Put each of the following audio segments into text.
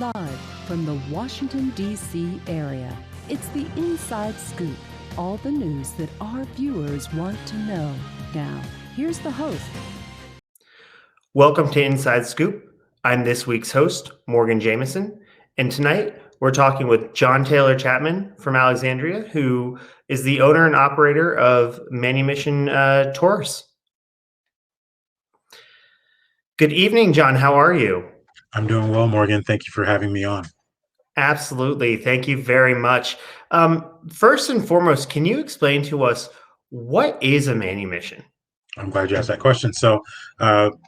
Live from the Washington, D.C. area, it's the Inside Scoop, all the news that our viewers want to know. Now, here's the host. Welcome to Inside Scoop. I'm this week's host, Morgan Jameson, and tonight we're talking with John Taylor Chapman from Alexandria, who is the owner and operator of Manumission Tours. Good evening, John. How are you? I'm doing well, Morgan. Thank you for having me on. Absolutely. Thank you very much. First and foremost, can you explain to us what is a manumission? I'm glad you asked that question. So,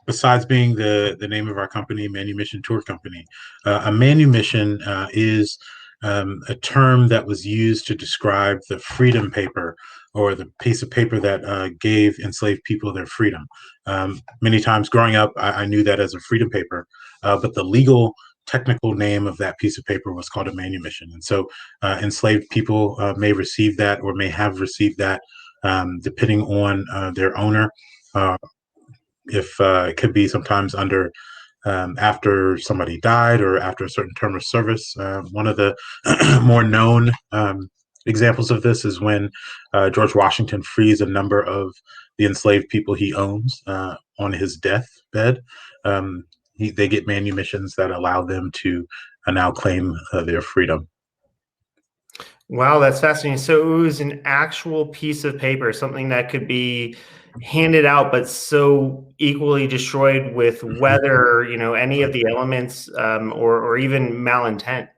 besides being the name of our company, Manumission Tour Company, a manumission is a term that was used to describe the freedom paper or the piece of paper that gave enslaved people their freedom. Many times growing up, I knew that as a freedom paper, but the legal technical name of that piece of paper was called a manumission. And so enslaved people may receive that or may have received that depending on their owner. If it could be sometimes under after somebody died or after a certain term of service. One of the more known examples of this is when George Washington frees a number of the enslaved people he owns on his deathbed. They get manumissions that allow them to now claim their freedom. Wow, that's fascinating. So it was an actual piece of paper, something that could be handed out, but so equally destroyed with weather, any of the elements, or even malintent.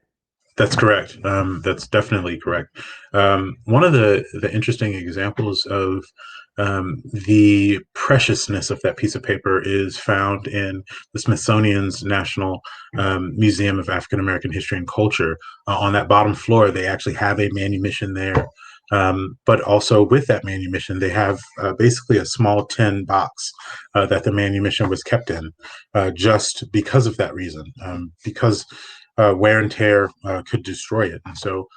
That's correct. That's definitely correct. One of the interesting examples of the preciousness of that piece of paper is found in the Smithsonian's National Museum of African American History and Culture. On that bottom floor, they actually have a manumission there. But also with that manumission, they have basically a small tin box that the manumission was kept in, just because of that reason, because wear and tear could destroy it. And so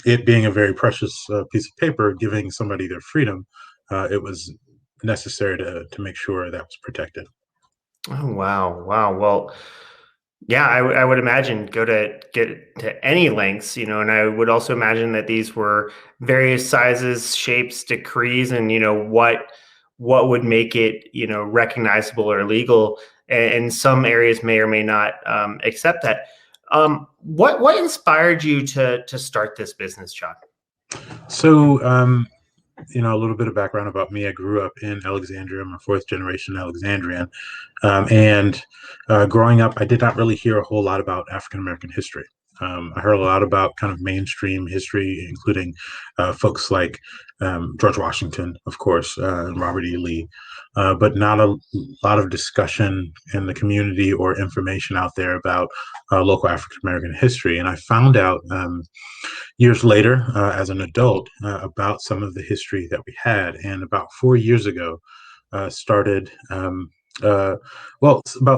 it being a very precious piece of paper, giving somebody their freedom, it was necessary to make sure that was protected. Oh, wow. Wow. Well, yeah, I would imagine get to any lengths, and I would also imagine that these were various sizes, shapes, decrees, and, what would make it, recognizable or legal. And some areas may or may not accept that. What inspired you to start this business, John? So, a little bit of background about me. I grew up in Alexandria. I'm a fourth generation Alexandrian. And growing up, I did not really hear a whole lot about African American history. I heard a lot about kind of mainstream history, including folks like George Washington, of course, and Robert E. Lee, but not a lot of discussion in the community or information out there about local African American history. And I found out years later, as an adult, about some of the history that we had. And about 4 years ago, about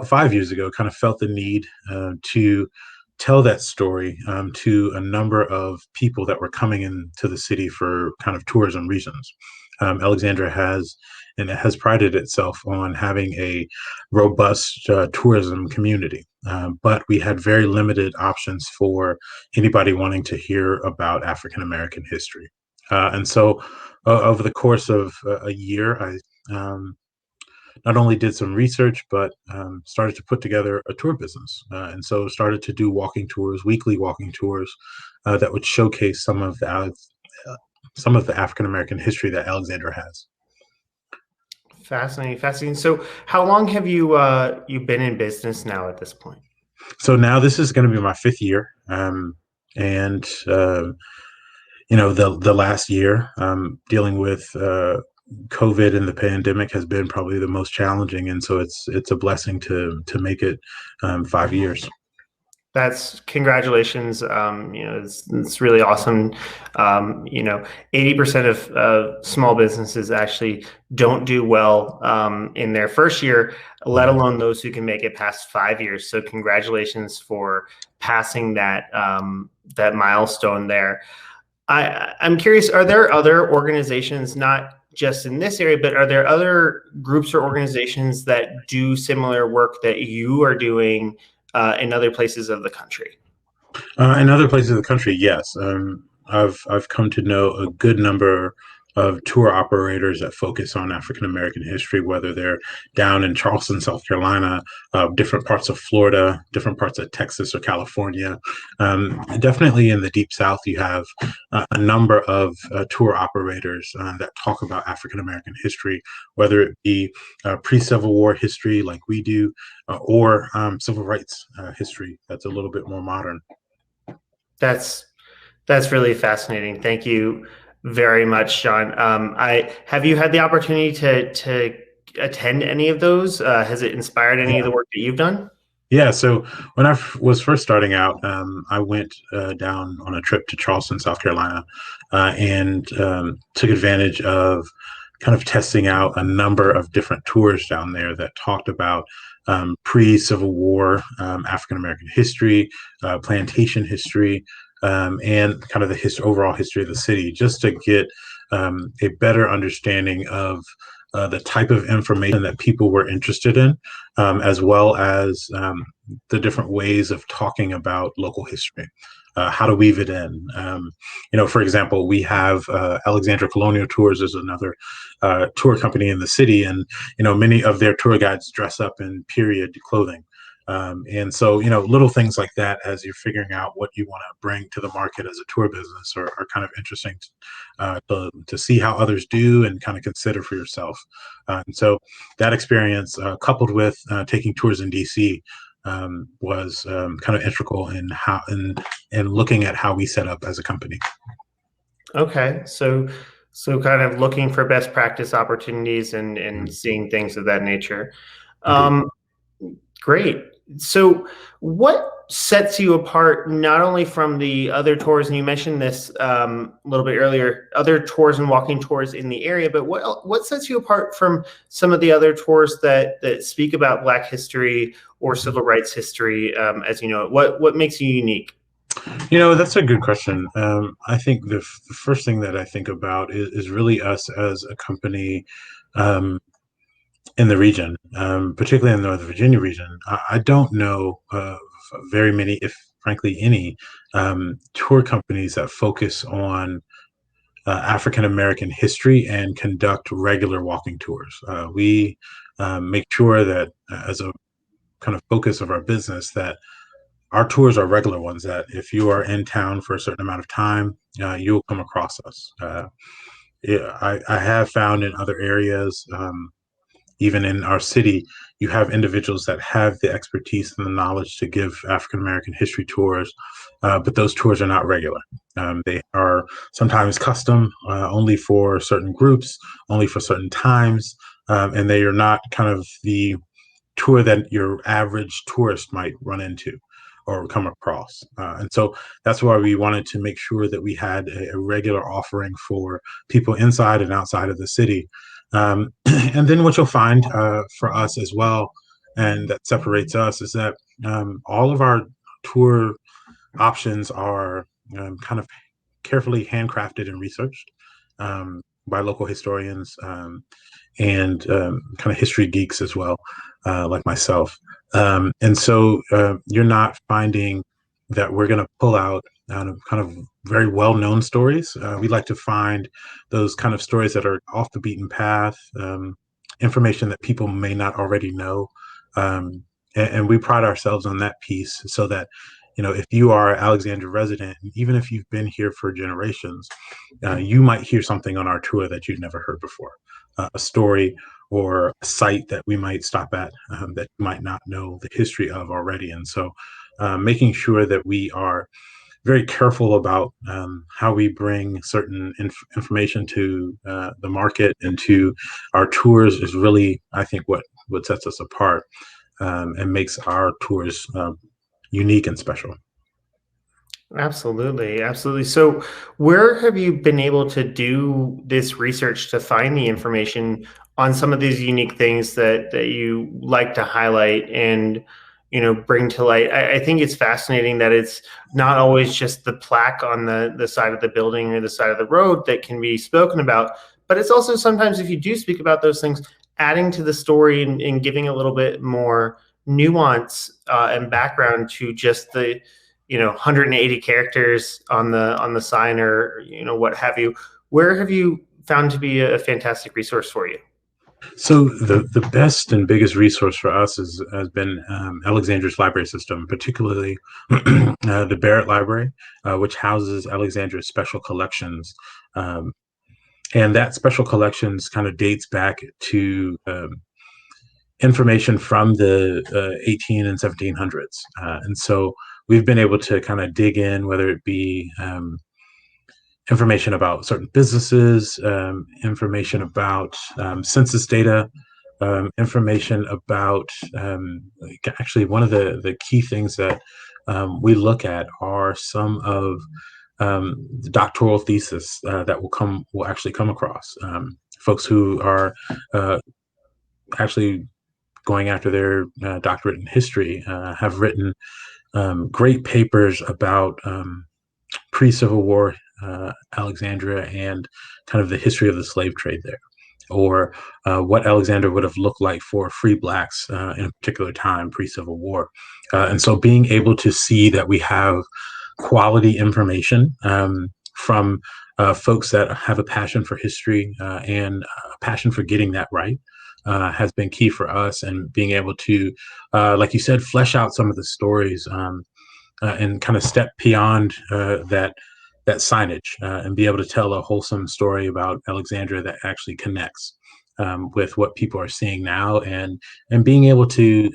5 years ago, kind of felt the need to tell that story to a number of people that were coming into the city for kind of tourism reasons. Alexandria has prided itself on having a robust tourism community, but we had very limited options for anybody wanting to hear about African American history. And so over the course of a year, I not only did some research, but started to put together a tour business. And so started to do weekly walking tours that would showcase some of the African American history that Alexandria has. Fascinating. So how long have you been in business now at this point? So now this is going to be my 5th year. The last year dealing with COVID and the pandemic has been probably the most challenging, and so it's a blessing to make it 5 years. That's congratulations. It's really awesome. 80% of small businesses actually don't do well in their first year, let alone those who can make it past 5 years. So congratulations for passing that milestone there. I'm curious, are there other organizations, not just in this area, but are there other groups or organizations that do similar work that you are doing in other places of the country? In other places of the country, yes. I've come to know a good number of tour operators that focus on African American history, whether they're down in Charleston, South Carolina, different parts of Florida, different parts of Texas or California. Definitely in the Deep South, you have a number of tour operators that talk about African American history, whether it be pre-Civil War history like we do, or civil rights history that's a little bit more modern. That's really fascinating. Thank you very much, John. Have you had the opportunity to attend any of those? Has it inspired any of the work that you've done? Yeah, so when I was first starting out, I went down on a trip to Charleston, South Carolina, and took advantage of kind of testing out a number of different tours down there that talked about pre-Civil War African American history, plantation history, and kind of the overall history of the city, just to get a better understanding of the type of information that people were interested in, as well as the different ways of talking about local history. How to weave it in. For example, we have Alexandria Colonial Tours is another tour company in the city, and many of their tour guides dress up in period clothing. And so, little things like that, as you're figuring out what you want to bring to the market as a tour business, are kind of interesting to see how others do and kind of consider for yourself. And so that experience, coupled with taking tours in DC, was kind of integral in how and looking at how we set up as a company. Okay, so kind of looking for best practice opportunities and seeing things of that nature. Great. So what sets you apart not only from the other tours, and you mentioned this a little bit earlier, other tours and walking tours in the area, but what sets you apart from some of the other tours that speak about Black history or civil rights history, as you know it? What makes you unique? That's a good question. I think the first thing that I think about is really us as a company in the region, particularly in the Northern Virginia region. I don't know very many, if frankly any, tour companies that focus on African American history and conduct regular walking tours. We make sure that as a kind of focus of our business, that our tours are regular ones, that if you are in town for a certain amount of time, you'll come across us. I have found in other areas, even in our city, you have individuals that have the expertise and the knowledge to give African American history tours, but those tours are not regular. They are sometimes custom, only for certain groups, only for certain times, and they are not kind of the tour that your average tourist might run into or come across. And so that's why we wanted to make sure that we had a regular offering for people inside and outside of the city. And then what you'll find for us as well, and that separates us, is that all of our tour options are kind of carefully handcrafted and researched by local historians and kind of history geeks as well, like myself. And so you're not finding that we're going to pull out kind of very well-known stories. We like to find those kind of stories that are off the beaten path, information that people may not already know. And we pride ourselves on that piece, so that, if you are an Alexandria resident, even if you've been here for generations, you might hear something on our tour that you've never heard before, a story or a site that we might stop at that you might not know the history of already. And so making sure that we are very careful about how we bring certain information to the market and to our tours is really, I think, what sets us apart and makes our tours unique and special. Absolutely, absolutely. So where have you been able to do this research to find the information on some of these unique things that you like to highlight and bring to light? I think it's fascinating that it's not always just the plaque on the side of the building or the side of the road that can be spoken about, but it's also sometimes, if you do speak about those things, adding to the story and giving a little bit more nuance and background to just the 180 characters on the sign, or what have you. Where have you found to be a fantastic resource for you? So the best and biggest resource for us has been Alexandria's library system, particularly the Barrett Library, which houses Alexandria's special collections. And that special collections kind of dates back to information from the 18 and 1700s. And so we've been able to kind of dig in, whether it be information about certain businesses, information about census data, information about actually one of the key things that we look at are some of the doctoral thesis that will actually come across folks who are actually going after their doctorate in history have written great papers about pre-Civil War Alexandria and kind of the history of the slave trade there, or what Alexandria would have looked like for free blacks in a particular time pre-Civil War. And so being able to see that we have quality information from folks that have a passion for history and a passion for getting that right has been key for us. And being able to, like you said, flesh out some of the stories and kind of step beyond that signage and be able to tell a wholesome story about Alexandria that actually connects with what people are seeing now, and being able to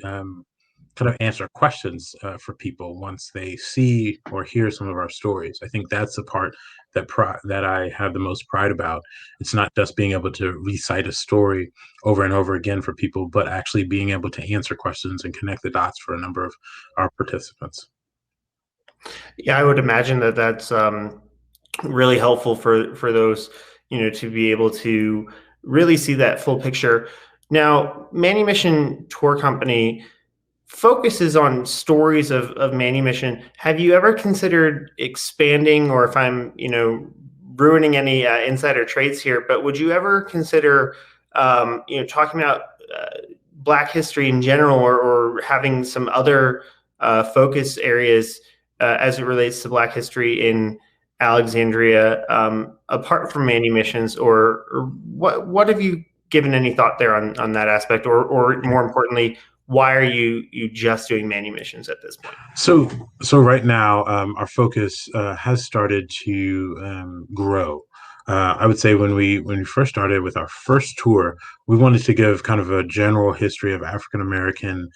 kind of answer questions for people once they see or hear some of our stories. I think that's the part that I have the most pride about. It's not just being able to recite a story over and over again for people, but actually being able to answer questions and connect the dots for a number of our participants. Yeah, I would imagine that that's really helpful for those, to be able to really see that full picture. Now, Manumission Tour Company focuses on stories of Manumission. Have you ever considered expanding, or if I'm, ruining any insider traits here, but would you ever consider, talking about Black history in general, or having some other focus areas as it relates to Black history in Alexandria, apart from Manumissions, or what have you given any thought there on that aspect, or more importantly, why are you just doing Manumissions at this point? So right now, our focus has started to grow. I would say when we first started with our first tour, we wanted to give kind of a general history of African American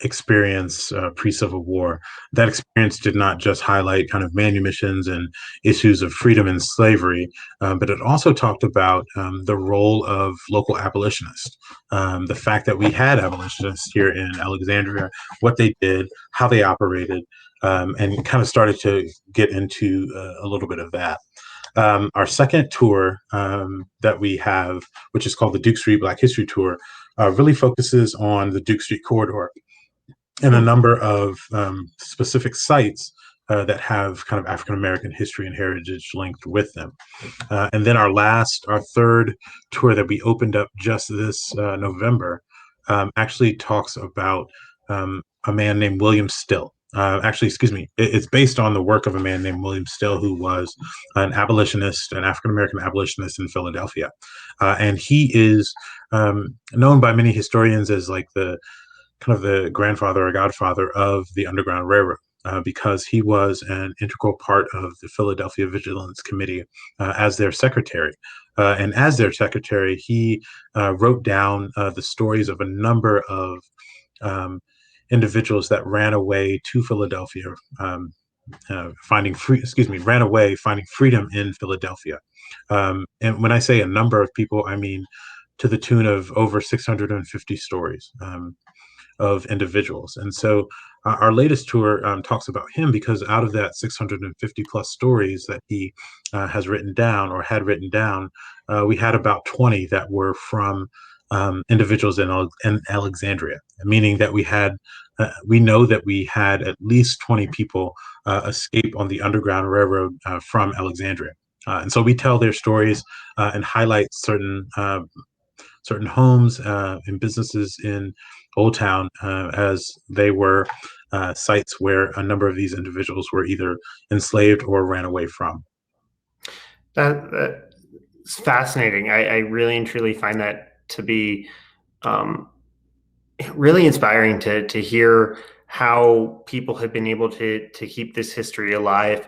experience pre-Civil War. That experience did not just highlight kind of manumissions and issues of freedom and slavery, but it also talked about the role of local abolitionists, the fact that we had abolitionists here in Alexandria, what they did, how they operated, and kind of started to get into a little bit of that. Our second tour that we have, which is called the Duke Street Black History Tour, really focuses on the Duke Street corridor and a number of specific sites that have kind of African American history and heritage linked with them. And then our third tour that we opened up just this November actually talks about a man named William Still. Actually, excuse me, it's based on the work of a man named William Still, who was an abolitionist, an African American abolitionist in Philadelphia. And he is known by many historians as like the kind of the grandfather or godfather of the Underground Railroad, because he was an integral part of the Philadelphia Vigilance Committee as their secretary. And as their secretary, he wrote down the stories of a number of individuals that ran away to Philadelphia, ran away finding freedom in Philadelphia. And when I say a number of people, I mean to the tune of over 650 stories of individuals. And so our latest tour talks about him, because out of that 650 plus stories that he has written down or had written down, we had about 20 that were from individuals in Alexandria, meaning that we know that we had at least 20 people escape on the Underground Railroad from Alexandria. And so we tell their stories and highlight certain homes and businesses in Old Town, as they were sites where a number of these individuals were either enslaved or ran away from. That's fascinating. I really and truly find that to be um, really inspiring to hear how people have been able to keep this history alive,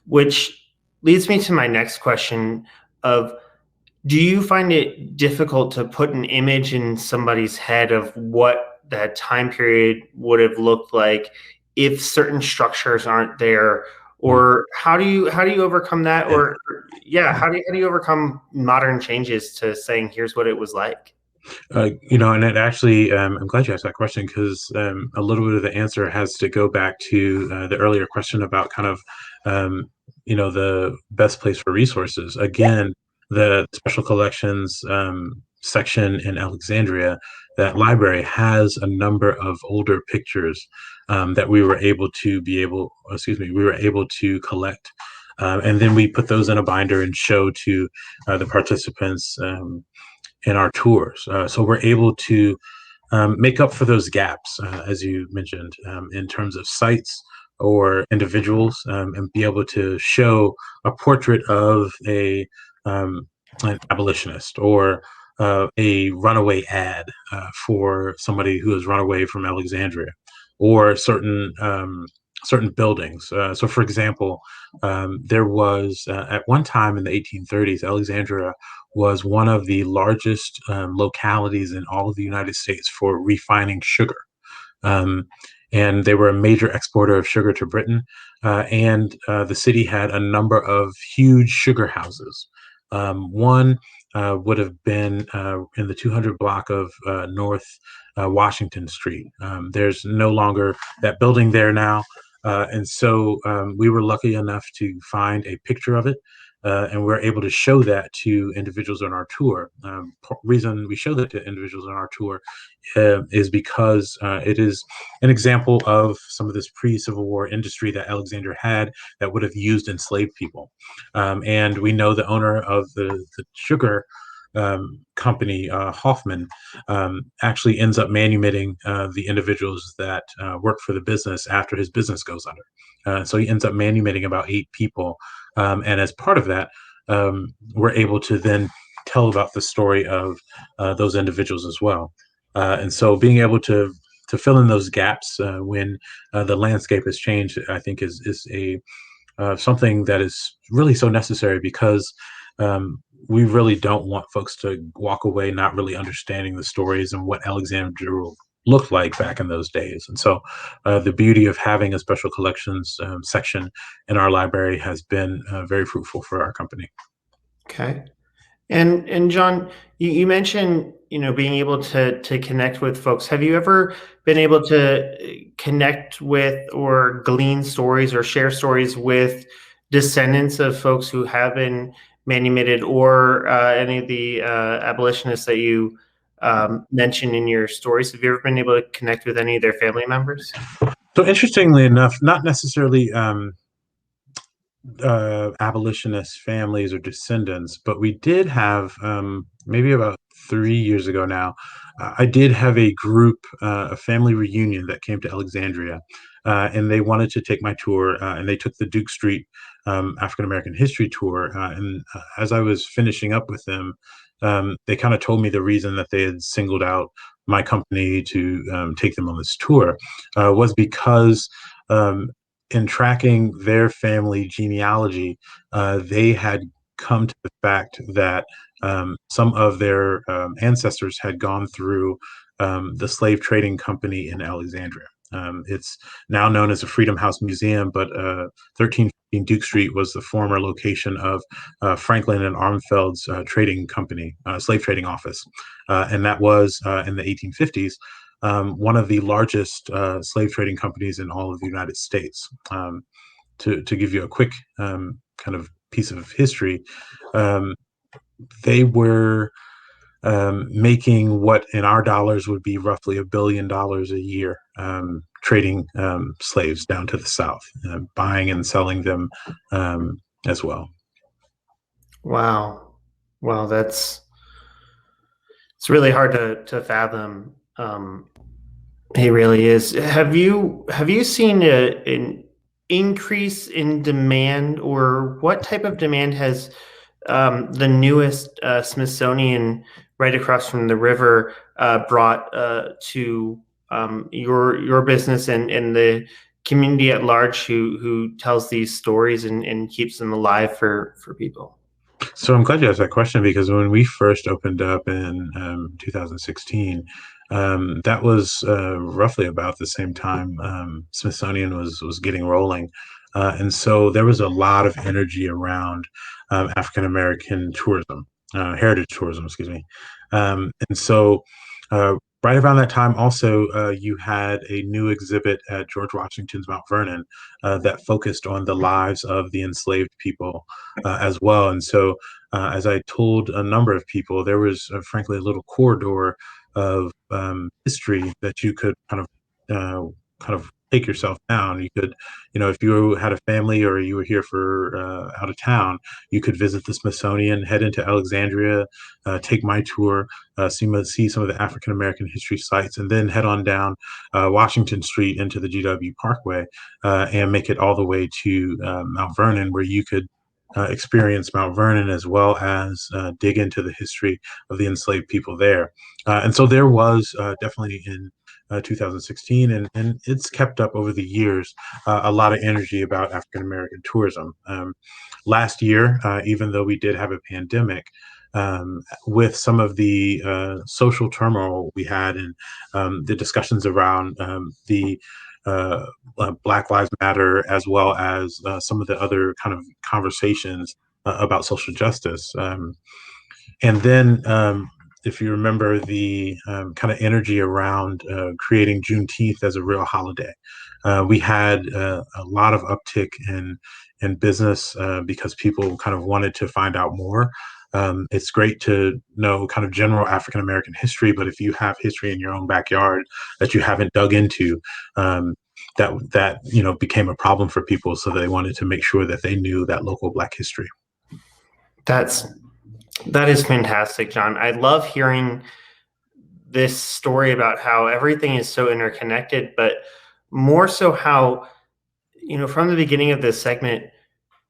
which leads me to my next question of, do you find it difficult to put an image in somebody's head of what that time period would have looked like if certain structures aren't there? Mm. Or how do you overcome that? Or yeah, how do you overcome modern changes to saying here's what it was like? And it actually, I'm glad you asked that question because a little bit of the answer has to go back to the earlier question about kind of, the best place for resources. Again, the special collections section in Alexandria, that library has a number of older pictures that we were able to collect. And then we put those in a binder and show to the participants in our tours. So we're able to make up for those gaps, as you mentioned, in terms of sites or individuals, and be able to show a portrait of an abolitionist or a runaway ad for somebody who has run away from Alexandria, or certain buildings. So, for example, there was at one time in the 1830s, Alexandria was one of the largest localities in all of the United States for refining sugar. Um, and they were a major exporter of sugar to Britain. And the city had a number of huge sugar houses. One would have been in the 200 block of North Washington Street. There's no longer that building there now. And so we were lucky enough to find a picture of it, and we're able to show that to individuals on our tour. Reason we show that to individuals on our tour is because it is an example of some of this pre-Civil War industry that Alexandria had that would have used enslaved people. And we know the owner of the sugar company, Hoffman, actually ends up manumitting the individuals that work for the business after his business goes under. So he ends up manumitting about 8 people. And as part of that, we're able to then tell about the story of those individuals as well. And so being able to fill in those gaps when the landscape has changed, I think is a something that is really so necessary because we really don't want folks to walk away not really understanding the stories and what Alexandria looked like back in those days. And so the beauty of having a special collections section in our library has been very fruitful for our company. Okay. And John, you mentioned, being able to connect with folks. Have you ever been able to connect with or glean stories or share stories with descendants of folks who have been manumitted, or any of the abolitionists that you mentioned in your stories? Have you ever been able to connect with any of their family members? So interestingly enough, not necessarily abolitionist families or descendants, but we did have maybe about 3 years ago now. I did have a group, a family reunion that came to Alexandria, and they wanted to take my tour, and they took the Duke Street African American History Tour. And as I was finishing up with them, they kind of told me the reason that they had singled out my company to take them on this tour was because um, in tracking their family genealogy, they had come to the fact that some of their ancestors had gone through the slave trading company in Alexandria. It's now known as the Freedom House Museum, but 1315 Duke Street was the former location of Franklin and Armfeld's trading company, slave trading office. And that was in the 1850s. One of the largest slave trading companies in all of the United States. To give you a quick kind of piece of history, they were making what in our dollars would be roughly $1 billion a year, trading slaves down to the South, buying and selling them as well. Wow. Wow, it's really hard to fathom. It really is. Have you seen an increase in demand, or what type of demand has the newest Smithsonian right across from the river brought to your business and the community at large who tells these stories and keeps them alive for people? So I'm glad you asked that question because when we first opened up in 2016, that was roughly about the same time Smithsonian was getting rolling, and so there was a lot of energy around African American tourism, heritage tourism, excuse me, and so. Right around that time, also, you had a new exhibit at George Washington's Mount Vernon that focused on the lives of the enslaved people as well. And so, as I told a number of people, there was frankly a little corridor of history that you could kind of take yourself down. You could, if you had a family or you were here for out of town, you could visit the Smithsonian, head into Alexandria, take my tour, see some of the African American history sites, and then head on down Washington Street into the GW Parkway and make it all the way to Mount Vernon, where you could experience Mount Vernon as well as dig into the history of the enslaved people there. And so there was definitely in 2016, and it's kept up over the years, a lot of energy about African American tourism. Last year, even though we did have a pandemic, with some of the social turmoil we had and the discussions around the Black Lives Matter, as well as some of the other kind of conversations about social justice. And then, if you remember the kind of energy around creating Juneteenth as a real holiday, we had a lot of uptick in business because people kind of wanted to find out more. It's great to know kind of general African American history, but if you have history in your own backyard that you haven't dug into, that became a problem for people. So they wanted to make sure that they knew that local Black history. That is fantastic, John. I love hearing this story about how everything is so interconnected, but more so how, from the beginning of this segment,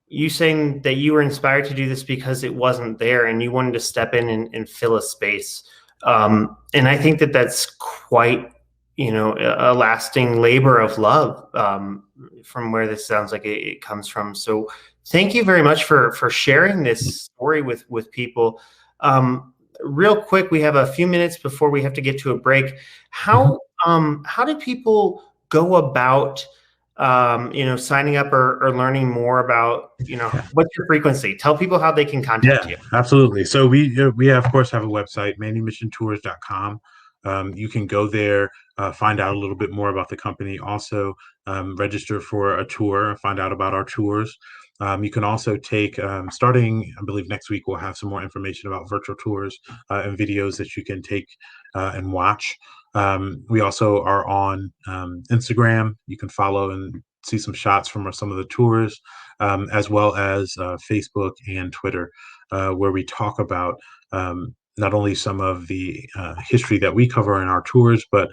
you saying that you were inspired to do this because it wasn't there and you wanted to step in and fill a space. And I think that that's quite, a lasting labor of love from where this sounds like it comes from. So thank you very much for sharing this story with people. Real quick, we have a few minutes before we have to get to a break. How do people go about signing up or learning more about, what's your frequency? Tell people how they can contact you. Absolutely. So we of course have a website, manumissiontours.com. You can go there, find out a little bit more about the company, also register for a tour, find out about our tours. You can also take, starting, I believe next week, we'll have some more information about virtual tours and videos that you can take and watch. We also are on Instagram. You can follow and see some shots from some of the tours, as well as Facebook and Twitter, where we talk about not only some of the history that we cover in our tours, but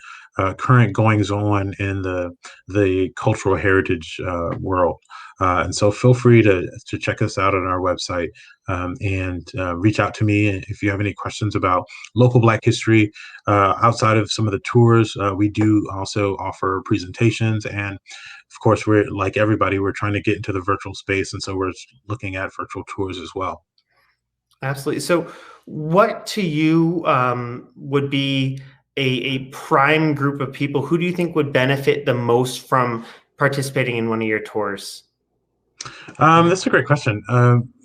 current goings on in the cultural heritage world. And so feel free to check us out on our website and reach out to me if you have any questions about local Black history. Outside of some of the tours, we do also offer presentations. And of course, we're like everybody, we're trying to get into the virtual space. And so we're looking at virtual tours as well. Absolutely. So what to you would be a prime group of people? Who do you think would benefit the most from participating in one of your tours? That's a great question.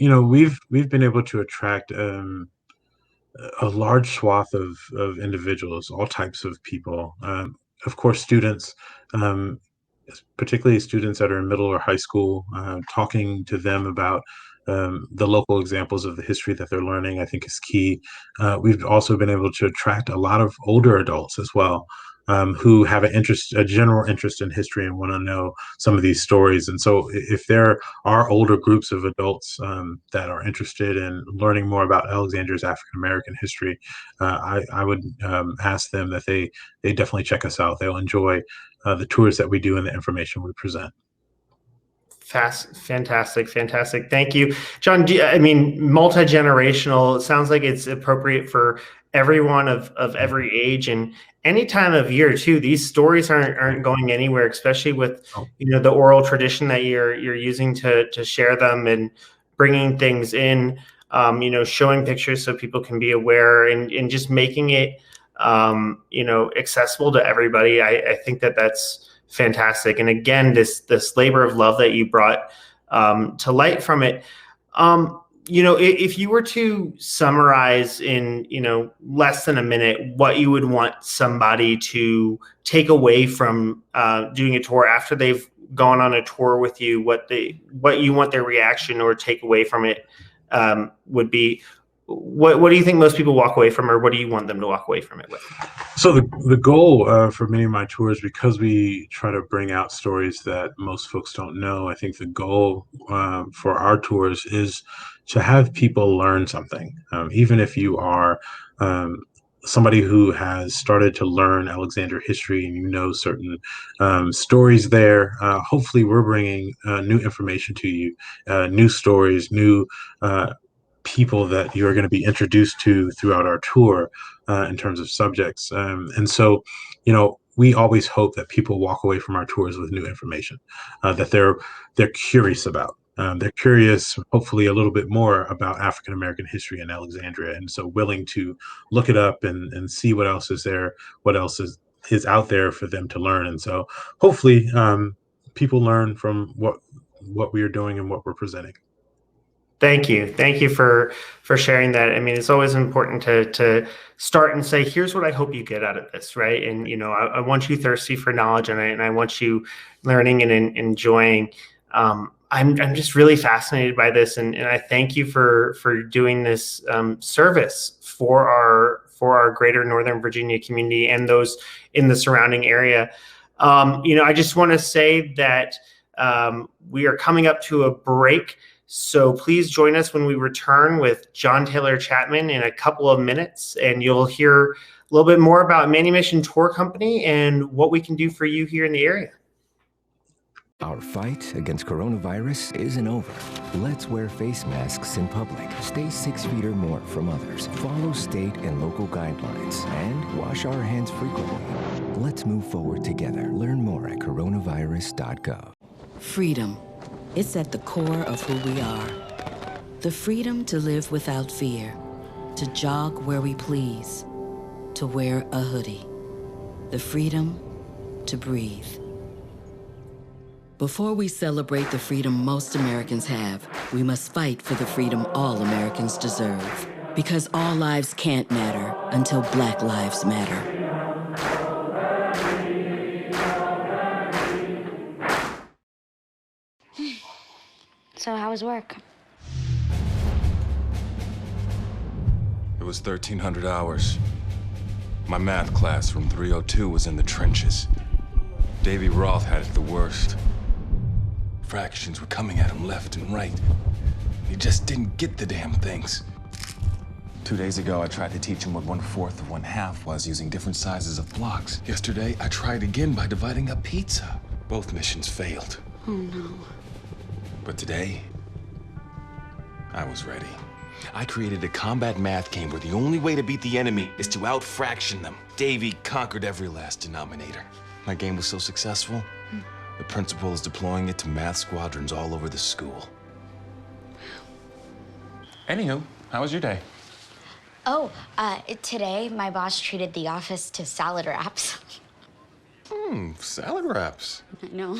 We've been able to attract a large swath of individuals, all types of people. Of course, students, particularly students that are in middle or high school, talking to them about the local examples of the history that they're learning, I think is key. We've also been able to attract a lot of older adults as well. who have a general interest in history and want to know some of these stories. And so if there are older groups of adults that are interested in learning more about Alexandria's African American history, I would ask them that they definitely check us out. They'll enjoy the tours that we do and the information we present. Fantastic. Thank you, John. I mean, multi-generational. It sounds like it's appropriate for everyone of every age and any time of year too. These stories aren't going anywhere, especially with the oral tradition that you're using to share them and bringing things in. Showing pictures so people can be aware and just making it accessible to everybody. I think that's fantastic. And again, this labor of love that you brought to light from it. If you were to summarize in less than a minute what you would want somebody to take away from doing a tour after they've gone on a tour with you, what you want their reaction or take away from it would be, what do you think most people walk away from, or what do you want them to walk away from it with? So the goal for many of my tours, because we try to bring out stories that most folks don't know, I think the goal for our tours is to have people learn something. Even if you are somebody who has started to learn Alexandria history and certain stories there, hopefully we're bringing new information to you, new stories, new people that you're going to be introduced to throughout our tour in terms of subjects. And so, we always hope that people walk away from our tours with new information that they're curious about. They're curious, hopefully, a little bit more about African American history in Alexandria, and so willing to look it up and see what else is there, what else is out there for them to learn. And so, hopefully, people learn from what we are doing and what we're presenting. Thank you for sharing that. I mean, it's always important to start and say, here's what I hope you get out of this, right? And I want you thirsty for knowledge, and I want you learning and enjoying. I'm just really fascinated by this, and I thank you for doing this service for our greater Northern Virginia community and those in the surrounding area. I just want to say that we are coming up to a break. So please join us when we return with John Taylor Chapman in a couple of minutes, and you'll hear a little bit more about Manumission Tour Company and what we can do for you here in the area. Our fight against coronavirus isn't over. Let's wear face masks in public, stay 6 feet or more from others, follow state and local guidelines, and wash our hands frequently. Let's move forward together. Learn more at coronavirus.gov. Freedom. It's at the core of who we are. The freedom to live without fear, to jog where we please, to wear a hoodie. The freedom to breathe. Before we celebrate the freedom most Americans have, we must fight for the freedom all Americans deserve. Because all lives can't matter until Black lives matter. So how was work? It was 1,300 hours. My math class from 302 was in the trenches. Davy Roth had it the worst. Fractions were coming at him left and right. He just didn't get the damn things. 2 days ago, I tried to teach him what 1/4 of 1/2 was using different sizes of blocks. Yesterday, I tried again by dividing up pizza. Both missions failed. Oh no. But today, I was ready. I created a combat math game where the only way to beat the enemy is to out-fraction them. Davy conquered every last denominator. My game was so successful, the principal is deploying it to math squadrons all over the school. Anywho, how was your day? Oh, today my boss treated the office to salad wraps. Salad wraps. I know.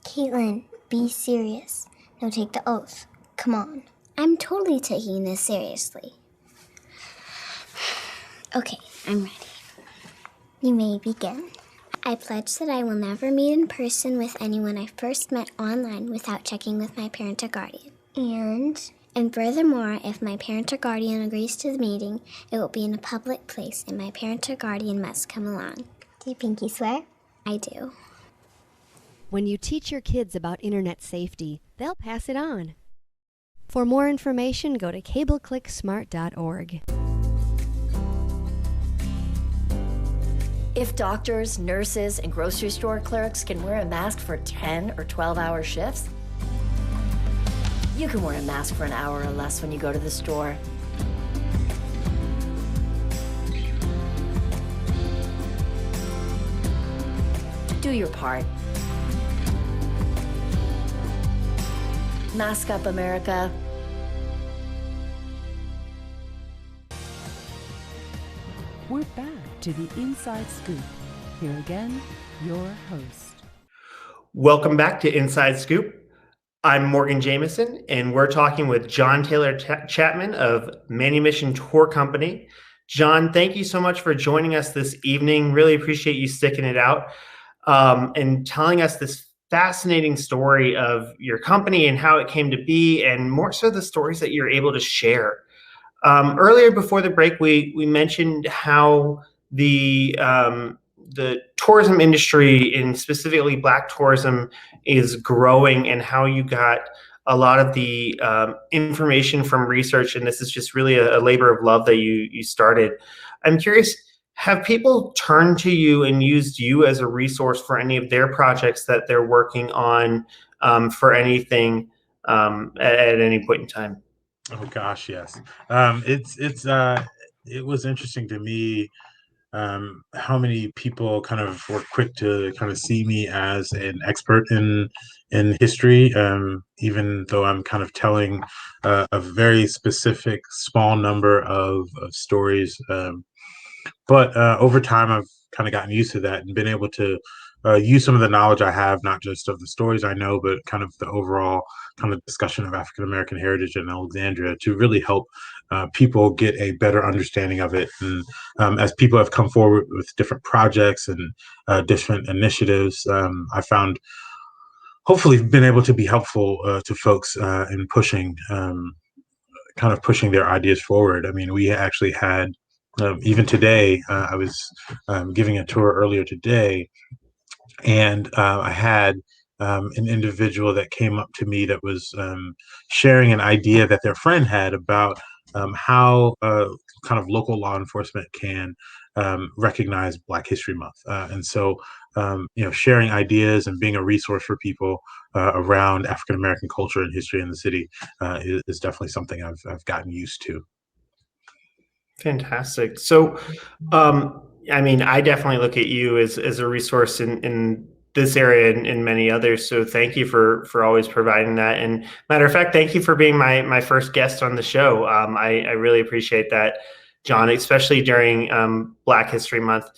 Caitlin, be serious. No, take the oath. Come on. I'm totally taking this seriously. Okay, I'm ready. You may begin. I pledge that I will never meet in person with anyone I first met online without checking with my parent or guardian. And And furthermore, if my parent or guardian agrees to the meeting, it will be in a public place, and my parent or guardian must come along. Do you pinky swear? I do. When you teach your kids about internet safety, they'll pass it on. For more information, go to cableclicksmart.org. If doctors, nurses, and grocery store clerks can wear a mask for 10 or 12-hour shifts, you can wear a mask for an hour or less when you go to the store. Do your part. Mask up, America. We're back to the Inside Scoop. Here again, your host. Welcome back to Inside Scoop. I'm Morgan Jameson, and we're talking with John Taylor Chapman of Manumission Tour Company. John, thank you so much for joining us this evening. Really appreciate you sticking it out and telling us this fascinating story of your company and how it came to be, and more so the stories that you're able to share. Earlier before the break, we mentioned how the tourism industry, and specifically Black tourism, is growing, and how you got a lot of the information from research, and this is just really a labor of love that you started. I'm curious, have people turned to you and used you as a resource for any of their projects that they're working on, for anything at any point in time? Oh gosh, yes. It was interesting to me how many people kind of were quick to kind of see me as an expert in history, even though I'm kind of telling a very specific small number of stories. But over time, I've kind of gotten used to that and been able to use some of the knowledge I have, not just of the stories I know, but kind of the overall kind of discussion of African American heritage in Alexandria to really help people get a better understanding of it. And as people have come forward with different projects and different initiatives, I found hopefully been able to be helpful to folks in pushing kind of pushing their ideas forward. I mean, we actually had even today, I was giving a tour earlier today, and I had an individual that came up to me that was sharing an idea that their friend had about how kind of local law enforcement can recognize Black History Month. And so, sharing ideas and being a resource for people around African American culture and history in the city is definitely something I've gotten used to. Fantastic. So, I mean, I definitely look at you as a resource in this area and many others. So thank you for always providing that. And matter of fact, thank you for being my first guest on the show. I really appreciate that, John, especially during Black History Month.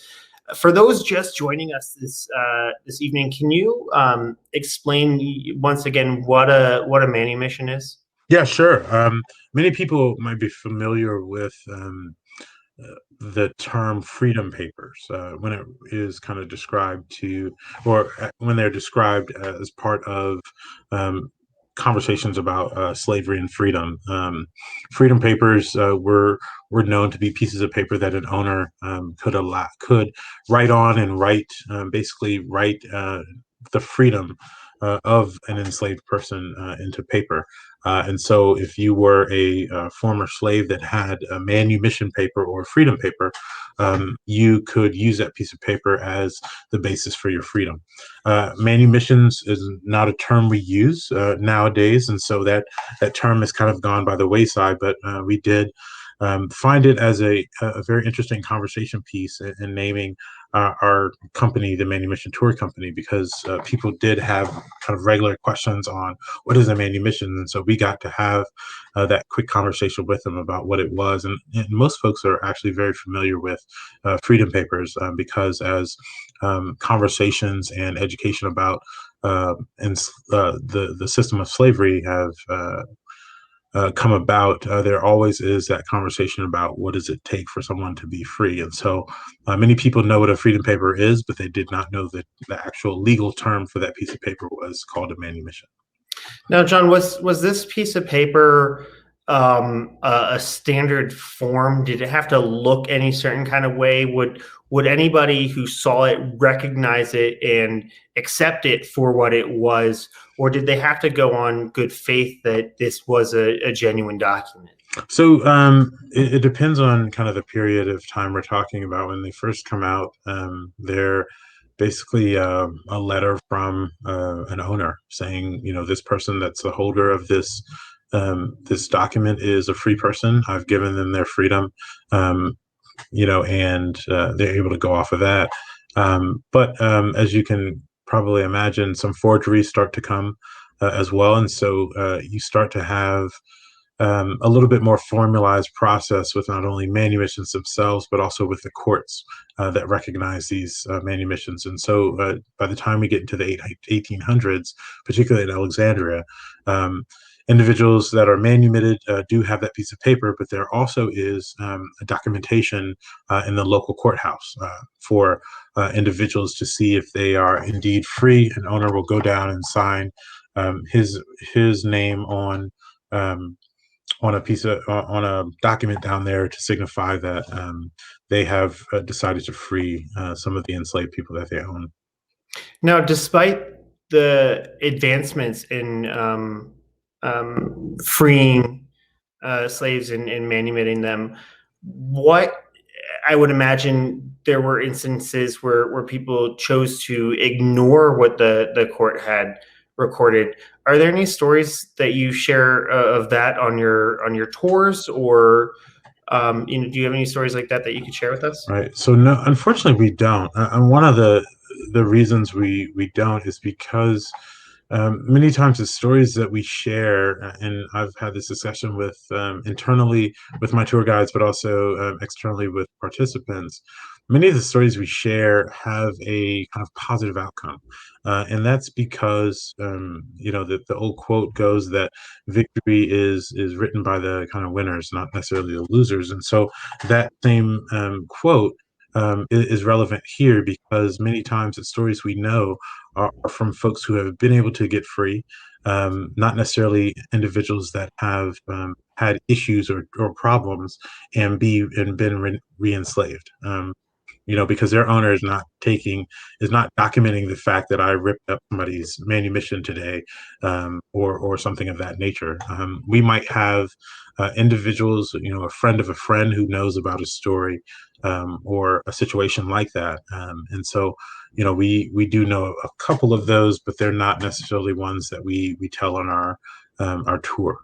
For those just joining us this evening, can you explain once again what a manumission is? Yeah, sure. Many people might be familiar with the term freedom papers when it is kind of described to, or when they're described as part of conversations about slavery and freedom. Freedom papers were known to be pieces of paper that an owner could write on and basically write the freedom of an enslaved person into paper. And so if you were a former slave that had a manumission paper or freedom paper, you could use that piece of paper as the basis for your freedom. Manumissions is not a term we use nowadays, and so that term has kind of gone by the wayside, but we did find it as a very interesting conversation piece in naming our company, the Manumission Tour Company, because people did have kind of regular questions on what is a manumission, and so we got to have that quick conversation with them about what it was. And most folks are actually very familiar with freedom papers because as conversations and education about the system of slavery have come about, there always is that conversation about what does it take for someone to be free. And so many people know what a freedom paper is, but they did not know that the actual legal term for that piece of paper was called a manumission. Now, John, was this piece of paper a standard form? Did it have to look any certain kind of way? Would anybody who saw it recognize it and accept it for what it was, or did they have to go on good faith that this was a genuine document? So it depends on kind of the period of time we're talking about. When they first come out, they're basically a letter from an owner saying, this person that's the holder of this document is a free person. I've given them their freedom, and they're able to go off of that. But as you can probably imagine, some forgeries start to come as well. And so you start to have a little bit more formalized process with not only manumissions themselves, but also with the courts that recognize these manumissions. And so by the time we get into the 1800s, particularly in Alexandria, individuals that are manumitted do have that piece of paper, but there also is a documentation in the local courthouse for individuals to see if they are indeed free. An owner will go down and sign his name on a document down there to signify that they have decided to free some of the enslaved people that they own. Now, despite the advancements in freeing slaves and manumitting them, what I would imagine there were instances where people chose to ignore what the court had recorded. Are there any stories that you share of that on your tours, or do you have any stories like that you could share with us? Right. So no, unfortunately, we don't. And one of the reasons we don't is because many times the stories that we share, and I've had this discussion with internally with my tour guides, but also externally with participants. Many of the stories we share have a kind of positive outcome, and that's because the old quote goes that victory is written by the kind of winners, not necessarily the losers. And so that same quote is relevant here, because many times the stories we know are from folks who have been able to get free, not necessarily individuals that have had issues or problems and been re-enslaved. Because their owner is not documenting the fact that I ripped up somebody's manumission today, or something of that nature. We might have individuals, a friend of a friend who knows about a story or a situation like that, and so we do know a couple of those, but they're not necessarily ones that we tell on our tour,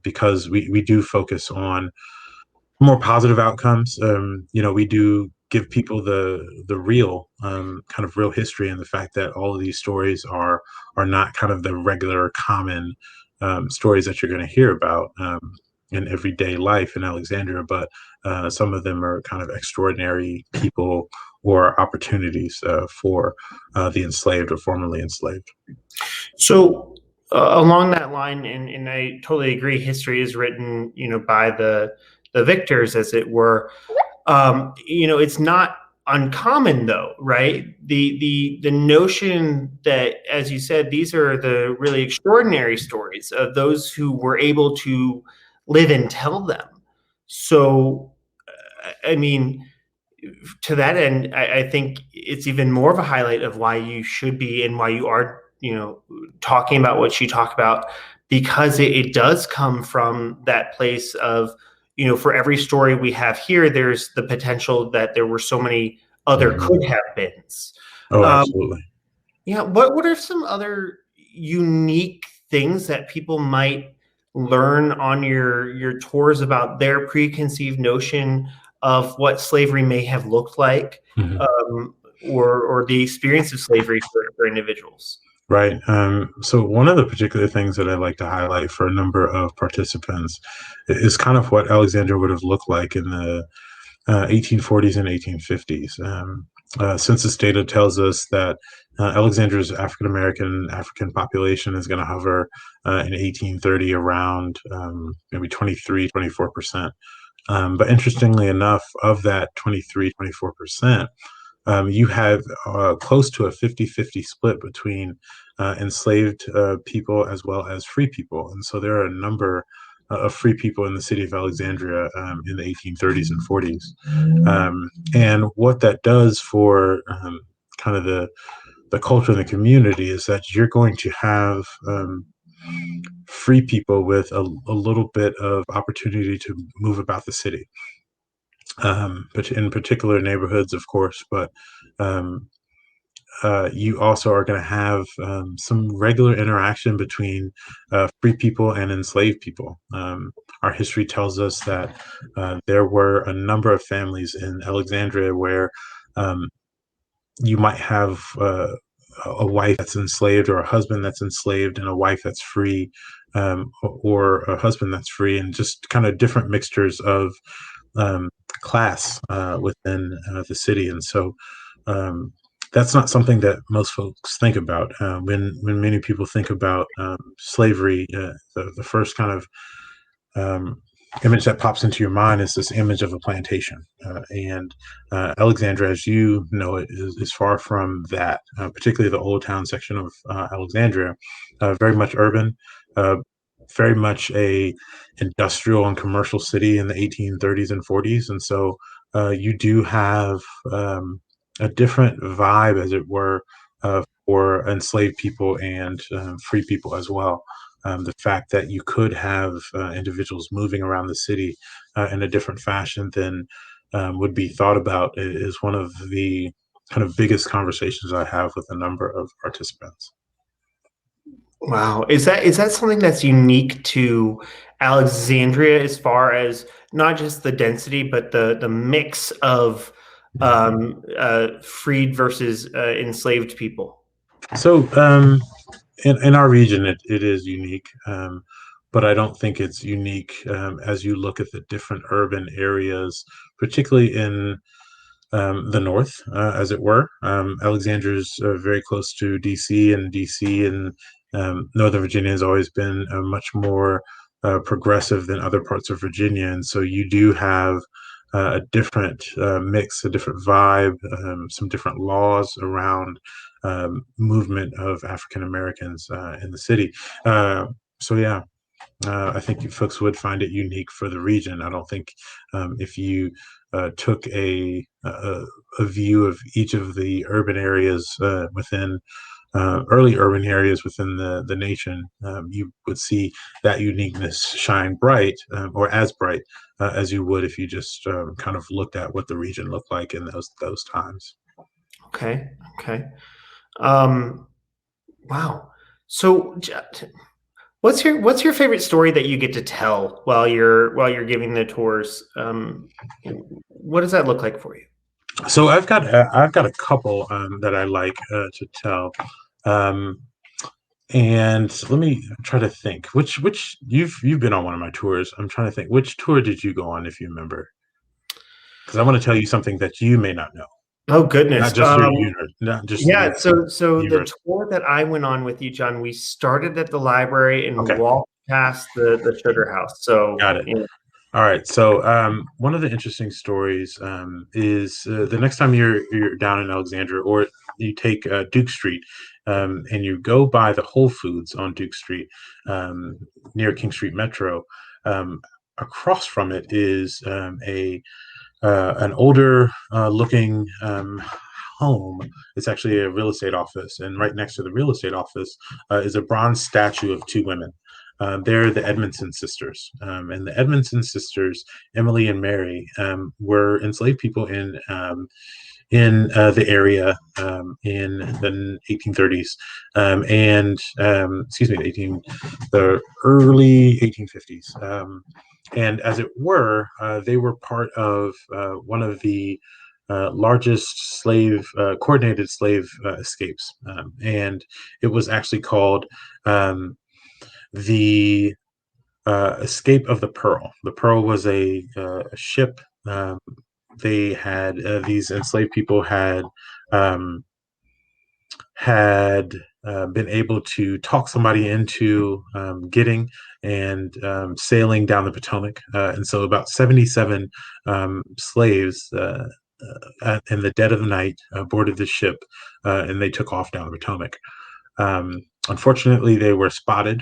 because we do focus on more positive outcomes. We do give people the real kind of real history, and the fact that all of these stories are not kind of the regular common stories that you're going to hear about in everyday life in Alexandria, but some of them are kind of extraordinary people or opportunities for the enslaved or formerly enslaved. So along that line, and I totally agree, history is written, by the victors, as it were. It's not uncommon, though, right? The notion that, as you said, these are the really extraordinary stories of those who were able to live and tell them. So, to that end, I think it's even more of a highlight of why you should be, and why you are, talking about what you talk about, because it does come from that place of, for every story we have here, there's the potential that there were so many other could have beens. Oh, absolutely. Yeah. What are some other unique things that people might learn on your tours about their preconceived notion of what slavery may have looked like, or the experience of slavery for individuals? Right. So one of the particular things that I like to highlight for a number of participants is kind of what Alexandria would have looked like in the 1840s and 1850s. Census data tells us that Alexandria's African population is going to hover in 1830 around maybe 24%. But interestingly enough, of that 24%, you have close to a 50-50 split between enslaved people as well as free people. And so there are a number of free people in the city of Alexandria in the 1830s and 40s. And what that does for kind of the culture and the community is that you're going to have free people with a little bit of opportunity to move about the city, but in particular neighborhoods, of course, but you also are going to have some regular interaction between free people and enslaved people. Our history tells us that there were a number of families in Alexandria where you might have a wife that's enslaved, or a husband that's enslaved, and a wife that's free, or a husband that's free, and just kind of different mixtures of class within the city. And so that's not something that most folks think about. When many people think about slavery, the first kind of image that pops into your mind is this image of a plantation. And Alexandria, as you know, it is far from that, particularly the Old Town section of Alexandria, very much urban, very much a industrial and commercial city in the 1830s and 40s. And so you do have a different vibe, as it were, for enslaved people and free people as well. The fact that you could have individuals moving around the city in a different fashion than would be thought about is one of the kind of biggest conversations I have with a number of participants. Wow. Is that something that's unique to Alexandria, as far as not just the density, but the mix of freed versus enslaved people? So in our region, it is unique, but I don't think it's unique as you look at the different urban areas, particularly in the north, as it were. Alexandria is very close to DC, and DC and Northern Virginia has always been much more progressive than other parts of Virginia. And so you do have a different mix, a different vibe, some different laws around movement of African Americans in the city. So yeah, I think you folks would find it unique for the region. I don't think if you took a view of each of the urban areas within early urban areas within the nation, you would see that uniqueness shine bright, or as bright as you would if you just kind of looked at what the region looked like in those times. Okay. Okay. Wow. So, what's your favorite story that you get to tell while you're giving the tours? What does that look like for you? So I've got a couple that I like to tell, and let me try to think. Which you've been on one of my tours. I'm trying to think. Which tour did you go on, if you remember? Because I want to tell you something that you may not know. Oh goodness! Not just your unit, not just yeah. So universe. the tour that I went on with you, John, we started at the library and Okay. we walked past the sugar house. So got it. Yeah. All right. So one of the interesting stories is the next time you're down in Alexandria, or you take Duke Street and you go by the Whole Foods on Duke Street near King Street Metro. Across from it is an older looking home. It's actually a real estate office, and right next to the real estate office is a bronze statue of two women. They're the Edmondson sisters, and the Edmondson sisters, Emily and Mary, were enslaved people in the area in the 1830s, and excuse me, the early 1850s. And as it were, they were part of one of the largest coordinated slave escapes, and it was actually called the Escape of the Pearl. The Pearl was a ship. They had these enslaved people had been able to talk somebody into getting and sailing down the Potomac, and so about 77 slaves in the dead of the night boarded the ship, and they took off down the Potomac. Unfortunately, they were spotted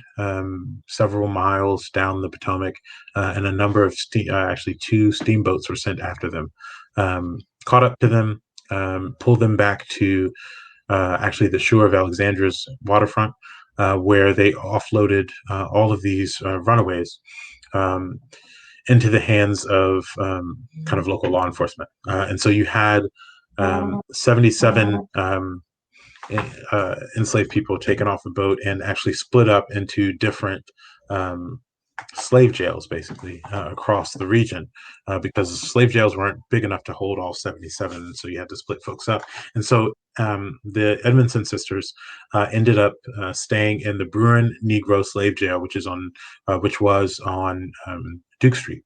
several miles down the Potomac, and a number of actually 2 steamboats were sent after them, caught up to them, pulled them back to actually the shore of Alexandria's waterfront, where they offloaded all of these runaways into the hands of kind of local law enforcement. And so you had 77 enslaved people taken off a boat and actually split up into different slave jails, basically, across the region, because slave jails weren't big enough to hold all 77. So you had to split folks up. And so the Edmondson sisters ended up staying in the Bruin Negro Slave Jail, which was on Duke Street,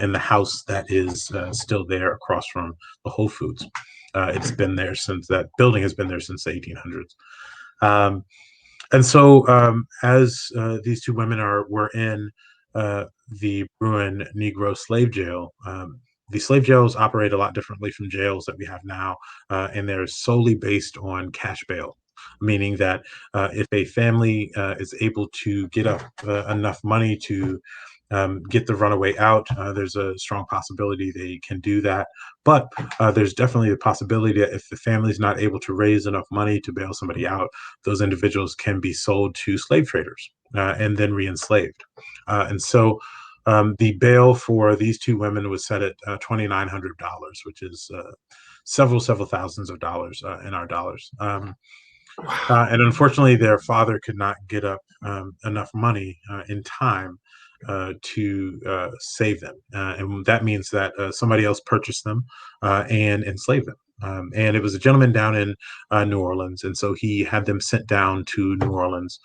in the house that is still there across from the Whole Foods. It's been there since that building has been there since the 1800s. And so as these 2 women were in the Bruin Negro Slave Jail, the slave jails operate a lot differently from jails that we have now, and they're solely based on cash bail, meaning that if a family is able to get up enough money to get the runaway out, there's a strong possibility they can do that. But there's definitely the possibility that if the family's not able to raise enough money to bail somebody out, those individuals can be sold to slave traders and then re-enslaved. And so the bail for these 2 women was set at $2,900, which is several thousands of dollars in our dollars. And unfortunately, their father could not get up enough money in time to save them. And that means that somebody else purchased them and enslaved them. And it was a gentleman down in New Orleans. And so he had them sent down to New Orleans.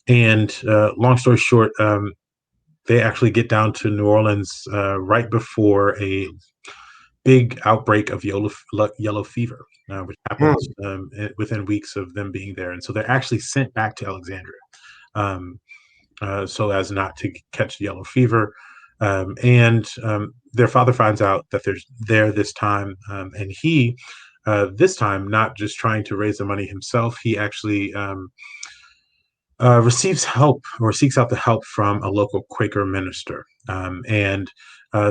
And long story short, they actually get down to New Orleans right before a big outbreak of yellow fever, which happens within weeks of them being there. And so they're actually sent back to Alexandria so as not to catch yellow fever. And their father finds out that they're there this time. And he, this time, not just trying to raise the money himself, he actually receives help or seeks out the help from a local Quaker minister. And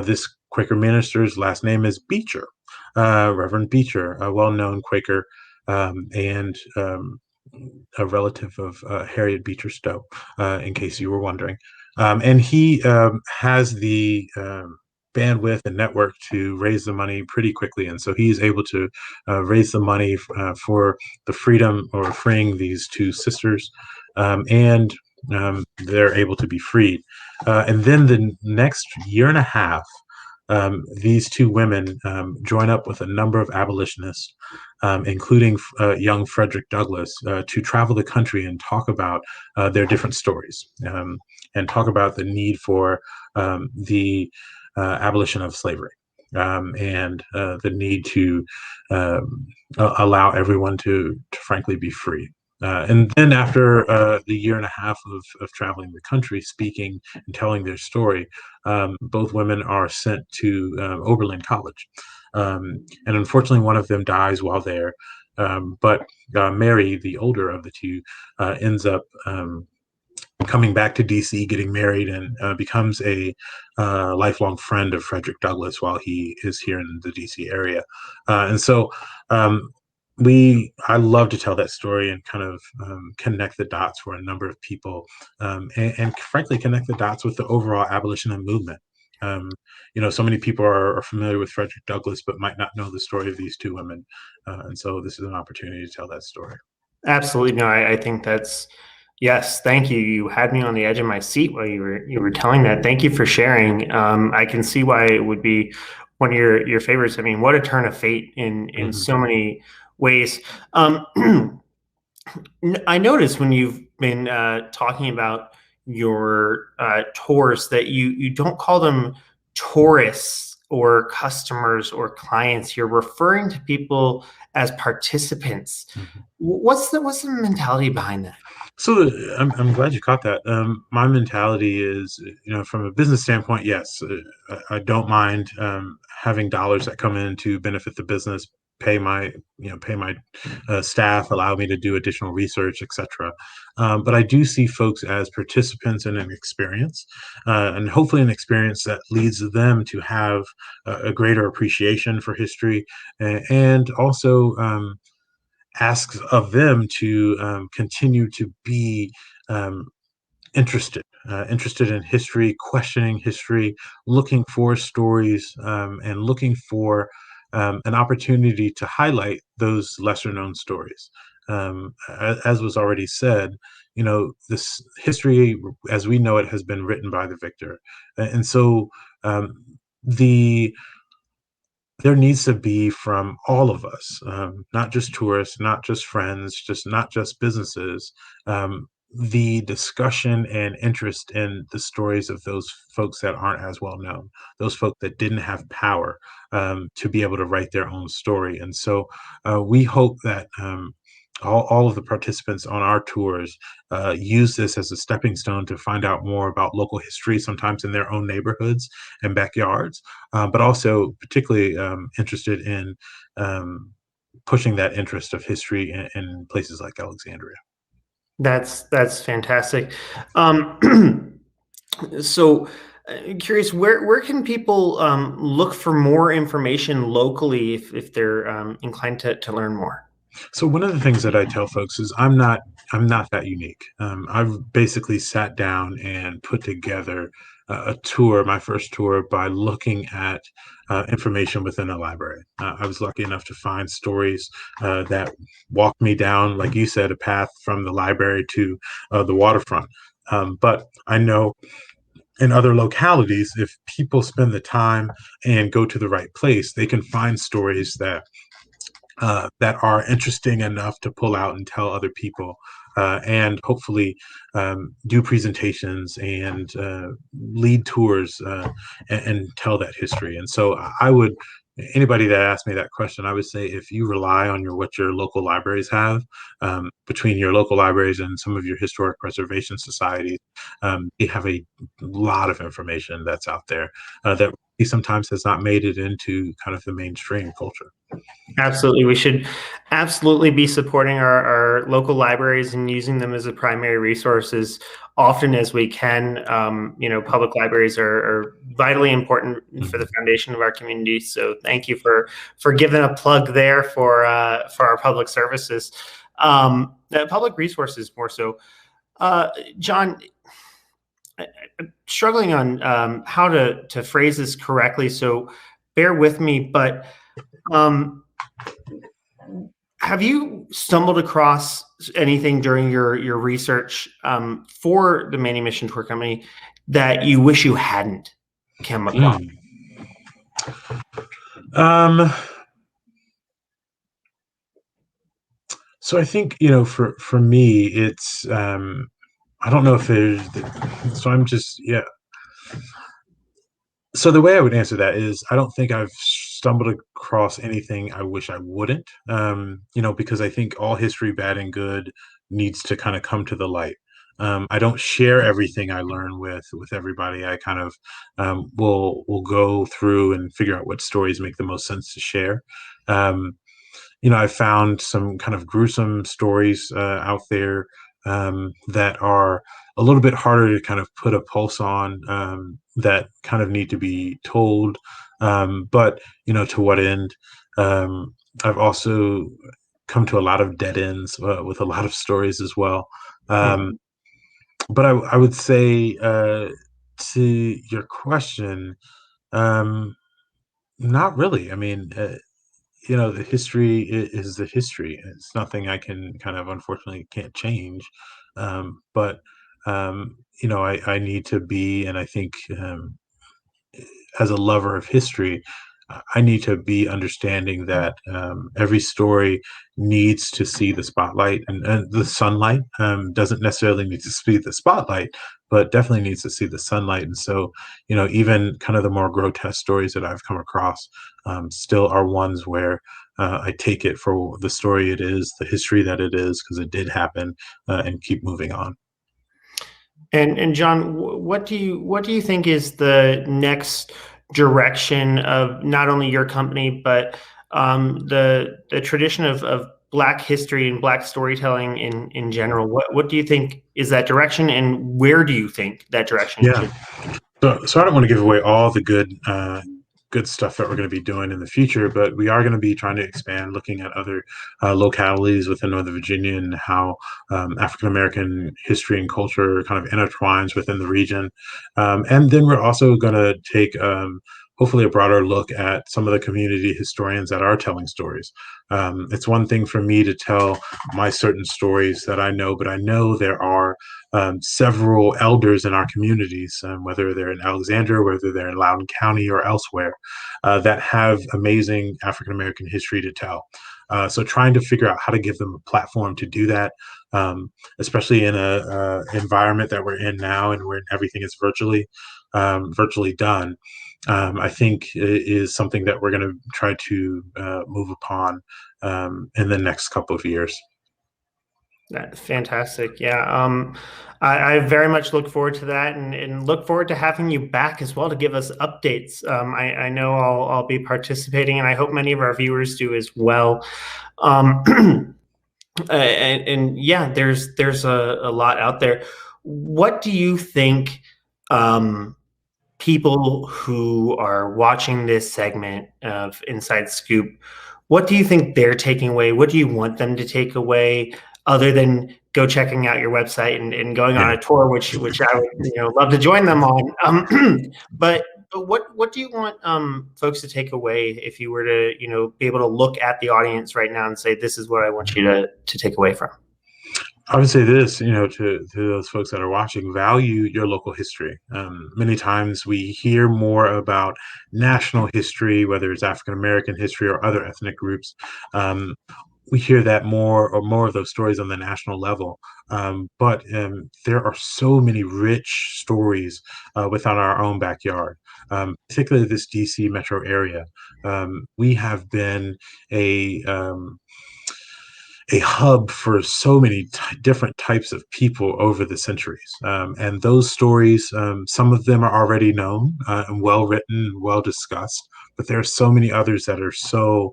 this Quaker minister's last name is Beecher, Reverend Beecher, a well-known Quaker and a relative of Harriet Beecher Stowe, in case you were wondering. And he has the bandwidth and network to raise the money pretty quickly. And so he is able to raise the money for the freedom or freeing these 2 sisters. And they're able to be freed. And then the next year and a half, these 2 women join up with a number of abolitionists, including young Frederick Douglass, to travel the country and talk about their different stories and talk about the need for the abolition of slavery and the need to allow everyone to frankly be free. And then after the year and a half of traveling the country, speaking and telling their story, both women are sent to Oberlin College. And unfortunately, one of them dies while there. But Mary, the older of the 2, ends up coming back to DC, getting married, and becomes a lifelong friend of Frederick Douglass while he is here in the DC area. And so I love to tell that story and kind of connect the dots for a number of people, and frankly connect the dots with the overall abolitionist movement. So many people are familiar with Frederick Douglass, but might not know the story of these 2 women. And so this is an opportunity to tell that story. Absolutely. No, I think that's, yes, thank you. You had me on the edge of my seat while you were telling that. Thank you for sharing. I can see why it would be one of your favorites. I mean, what a turn of fate in so many ways. I noticed when you've been talking about your tours that you don't call them tourists or customers or clients. You're referring to people as participants. What's the mentality behind that? So I'm glad you caught that. My mentality is, from a business standpoint, yes, I don't mind having dollars that come in to benefit the business, pay my staff, allow me to do additional research, etc. But I do see folks as participants in an experience, and hopefully an experience that leads them to have a greater appreciation for history, and also asks of them to continue to be um, interested in history, questioning history, looking for stories, and looking for an opportunity to highlight those lesser known stories. As was already said, this history as we know it has been written by the victor. And so um, the there needs to be from all of us, not just tourists, not just friends, not just businesses, the discussion and interest in the stories of those folks that aren't as well known, those folks that didn't have power to be able to write their own story. And so we hope that all of the participants on our tours use this as a stepping stone to find out more about local history, sometimes in their own neighborhoods and backyards, but also particularly interested in pushing that interest of history in places like Alexandria. That's fantastic. Um, so, curious, where can people look for more information locally if they're inclined to learn more? So one of the things that I tell folks is I'm not that unique. I've basically sat down and put together a tour, my first tour, by looking at information within a library. I was lucky enough to find stories that walked me down, like you said, a path from the library to the waterfront. But I know in other localities, if people spend the time and go to the right place, they can find stories that are interesting enough to pull out and tell other people, and hopefully do presentations and lead tours, and tell that history. And so anybody that asked me that question, I would say if you rely on what your local libraries have, between your local libraries and some of your historic preservation societies, they have a lot of information that's out there that sometimes has not made it into kind of the mainstream culture. Absolutely. We should absolutely be supporting our local libraries and using them as a primary resource as often as we can. Public libraries are vitally important for the foundation of our community. So thank you for giving a plug there for our public services, public resources more so. John, I'm struggling on how to phrase this correctly, so bear with me, but have you stumbled across anything during your research for the Manumission Tour Company that you wish you hadn't come across? So I think, for me, it's I don't know if there's, so I'm just, yeah. So the way I would answer that is I don't think I've stumbled across anything I wish I wouldn't, because I think all history, bad and good, needs to kind of come to the light. I don't share everything I learn with everybody. I kind of will go through and figure out what stories make the most sense to share. I found some kind of gruesome stories out there that are a little bit harder to kind of put a pulse on, that kind of need to be told. But, to what end? I've also come to a lot of dead ends with a lot of stories as well. But I would say, to your question, not really. I mean, the history is the history. It's nothing I can kind of, unfortunately, can't change. But I need to be, and I think as a lover of history, I need to be understanding that every story needs to see the spotlight, and the sunlight. Doesn't necessarily need to see the spotlight, but definitely needs to see the sunlight. And so, even kind of the more grotesque stories that I've come across still are ones where I take it for the story it is, the history that it is, because it did happen, and keep moving on. And John, what do you think is the next direction of not only your company but the tradition of Black history and Black storytelling in general. What do you think is that direction, and where do you think that direction should? So I don't want to give away all the good stuff that we're going to be doing in the future, but we are going to be trying to expand, looking at other localities within Northern Virginia and how African American history and culture kind of intertwines within the region. And then we're also going to take hopefully a broader look at some of the community historians that are telling stories. It's one thing for me to tell my certain stories that I know, but I know there are several elders in our communities, whether they're in Alexandria, whether they're in Loudoun County or elsewhere, that have amazing African American history to tell. So trying to figure out how to give them a platform to do that, especially in a environment that we're in now and where everything is virtually done. I think is something that we're going to try to move upon in the next couple of years. That's fantastic. Yeah. I very much look forward to that, and look forward to having you back as well to give us updates. I know I'll be participating, and I hope many of our viewers do as well. And yeah, there's a lot out there. What do you think people who are watching this segment of Inside Scoop, what do you think they're taking away? What do you want them to take away, other than go checking out your website and going on a tour, which I would love to join them on. But what do you want folks to take away if you were to be able to look at the audience right now and say, this is what I want you to take away from? I would say this, to those folks that are watching, value your local history. Many times we hear more about national history, whether it's African American history or other ethnic groups. We hear that more of those stories on the national level. But there are so many rich stories within our own backyard, particularly this DC metro area. We have been a hub for so many different types of people over the centuries. And those stories, some of them are already known and well written, well discussed, but there are so many others that are so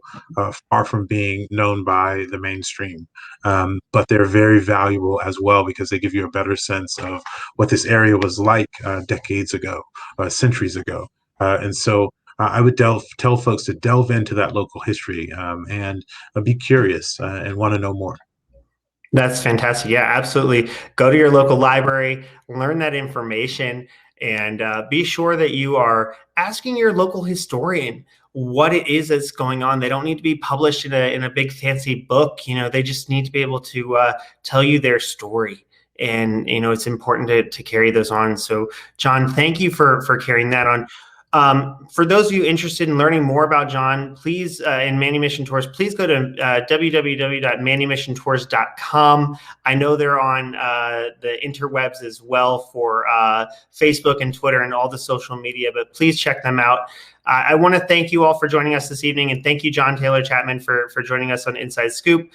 far from being known by the mainstream. But they're very valuable as well, because they give you a better sense of what this area was like decades ago, centuries ago. And so I would tell folks to delve into that local history and be curious and want to know more. That's fantastic. Yeah, absolutely. Go to your local library, learn that information, and be sure that you are asking your local historian what it is that's going on. They don't need to be published in a big fancy book. They just need to be able to tell you their story. And, it's important to carry those on. So, John, thank you for carrying that on. For those of you interested in learning more about John, please, and Manumission Tours, please go to www.manumissiontours.com. I know they're on the interwebs as well for Facebook and Twitter and all the social media, but please check them out. I want to thank you all for joining us this evening, and thank you, John Taylor Chapman, for joining us on Inside Scoop.